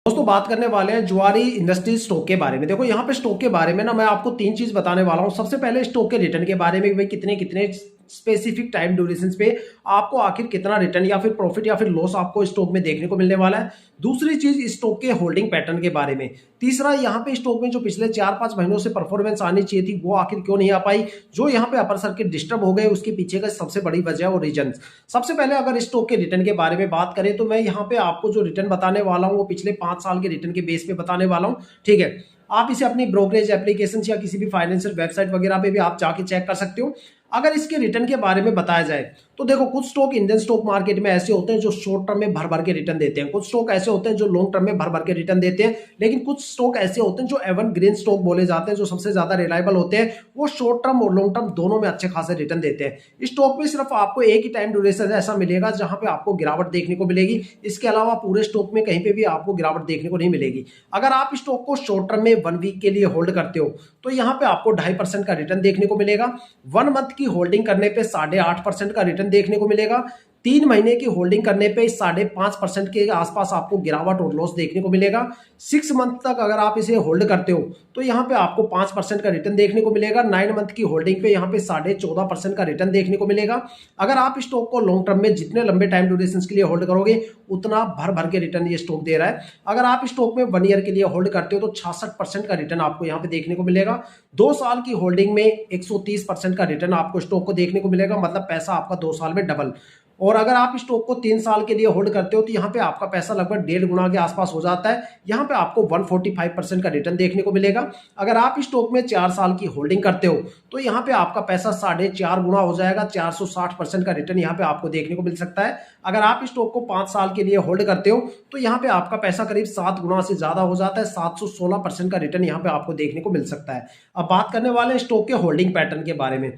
दोस्तों बात करने वाले हैं जुआरी इंडस्ट्रीज स्टॉक के बारे में। देखो यहाँ पे स्टॉक के बारे में ना मैं आपको तीन चीज बताने वाला हूँ। सबसे पहले स्टॉक के रिटर्न के बारे में, भाई कितने कितने स्पेसिफिक टाइम ड्यूरेशन पे आपको आखिर कितना रिटर्न या फिर प्रॉफिट या फिर लॉस आपको स्टॉक में देखने को मिलने वाला है। दूसरी चीज स्टॉक के होल्डिंग पैटर्न के बारे में। तीसरा यहाँ पे स्टॉक में जो पिछले 4-5 महीनों से परफॉर्मेंस आनी चाहिए थी वो आखिर क्यों नहीं आ पाई, जो यहाँ पे अपर सर्किट डिस्टर्ब हो गए, उसके पीछे का सबसे बड़ी वजह और रीजन। सबसे पहले अगर स्टॉक के रिटर्न के बारे में बात करें तो मैं यहाँ पे आपको जो रिटर्न बताने वाला हूँ वो पिछले 5 साल के रिटर्न के बेस पे बताने वाला हूँ। ठीक है, आप इसे अपनी ब्रोकरेज एप्लीकेशन या किसी भी फाइनेंशियल वेबसाइट वगैरह पे भी आप जाके चेक कर सकते हो। अगर इसके रिटर्न के बारे में बताया जाए तो देखो, कुछ स्टॉक इंडियन स्टॉक मार्केट में ऐसे होते हैं जो शॉर्ट टर्म में भर भर के रिटर्न देते हैं, कुछ स्टॉक ऐसे होते हैं जो लॉन्ग टर्म में भर भर के रिटर्न देते हैं, लेकिन कुछ स्टॉक ऐसे होते हैं जो एवन ग्रीन स्टॉक बोले जाते हैं, जो सबसे ज्यादा रिलायबल होते हैं, वो शॉर्ट टर्म और लॉन्ग टर्म दोनों में अच्छे खासे रिटर्न देते हैं। इस स्टॉक में सिर्फ आपको एक ही टाइम ड्यूरेशन ऐसा मिलेगा जहां पे आपको गिरावट देखने को मिलेगी, इसके अलावा पूरे स्टॉक में कहीं पे भी आपको गिरावट देखने को नहीं मिलेगी। अगर आप स्टॉक को शॉर्ट टर्म में 1 वीक के लिए होल्ड करते हो तो यहाँ पे आपको 2.5% का रिटर्न देखने को मिलेगा। 1 मंथ की होल्डिंग करने पे 8.5% का रिटर्न देखने को मिलेगा। 3 महीने की होल्डिंग करने पे 5.5% के आसपास आपको गिरावट और लॉस देखने को मिलेगा। 6 मंथ तक अगर आप इसे होल्ड करते हो तो यहाँ पे आपको 5% का रिटर्न देखने को मिलेगा। 9 मंथ की होल्डिंग पे यहाँ पे 14.5% का रिटर्न देखने को मिलेगा। अगर आप स्टॉक को लॉन्ग टर्म में जितने लंबे टाइम ड्यूरेशन के लिए होल्ड करोगे उतना भर भर के रिटर्न ये स्टॉक दे रहा है। अगर आप स्टॉक में 1 ईयर के लिए होल्ड करते हो तो 66% का रिटर्न आपको यहाँ पे देखने को मिलेगा। 2 साल की होल्डिंग में 130% का रिटर्न आपको स्टॉक को देखने को मिलेगा, मतलब पैसा आपका 2 साल में डबल। और अगर आप स्टॉक को 3 साल के लिए होल्ड करते हो तो यहाँ पे आपका पैसा लगभग 1.5 गुना के आसपास हो जाता है। यहाँ पे आपको 145% का रिटर्न देखने को मिलेगा। अगर आप स्टॉक में 4 साल की होल्डिंग करते हो तो यहाँ पे आपका पैसा 4.5 गुना हो जाएगा, 460% का रिटर्न यहाँ पे आपको देखने को मिल सकता है। अगर आप स्टॉक को 5 साल के लिए होल्ड करते हो तो यहाँ पे आपका पैसा करीब 7 गुना से ज्यादा हो जाता है, 716% का रिटर्न यहाँ पे आपको देखने को मिल सकता है। अब बात करने वाले हैं स्टॉक के होल्डिंग पैटर्न के बारे में।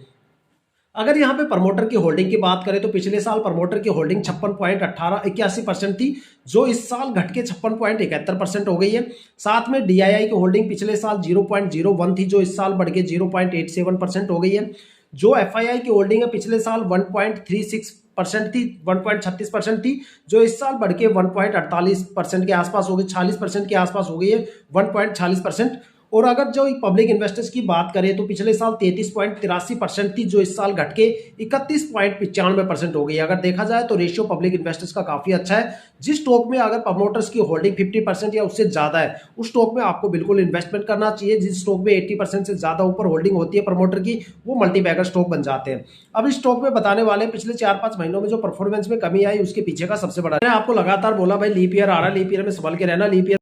अगर यहाँ पे प्रमोटर की होल्डिंग की बात करें तो पिछले साल प्रमोटर की होल्डिंग 56.81% थी, जो इस साल घट के 56.71% हो गई है। साथ में डीआईआई की होल्डिंग पिछले साल 0.01 थी, जो इस साल बढ़ के 0.87% हो गई है। जो एफआईआई की होल्डिंग है पिछले साल 1.36% थी, 1.36% थी, जो इस साल बढ़ के 1.48% के आसपास हो गई, 46% के आसपास हो गई है, 1.46%। और अगर जो पब्लिक इन्वेस्टर्स की बात करें तो पिछले साल 33.83% थी, जो इस साल घट के 31.95% हो गई। अगर देखा जाए तो रेशियो पब्लिक इन्वेस्टर्स का काफी अच्छा है। जिस स्टॉक में अगर प्रमोटर्स की होल्डिंग 50% या उससे ज्यादा है उस स्टॉक में आपको बिल्कुल इन्वेस्टमेंट करना चाहिए। जिस स्टॉक में 80% से ज्यादा ऊपर होल्डिंग होती है प्रमोटर की, वो मल्टीबैगर स्टॉक बन जाते हैं। अब इस स्टॉक में बताने वाले पिछले 4-5 महीनों में जो परफॉर्मेंस में कमी आई उसके पीछे का सबसे बड़ा, मैंने आपको लगातार बोला भाई लीप ईयर आ रहा है, लीप ईयर में संभल के रहना, लीप ईयर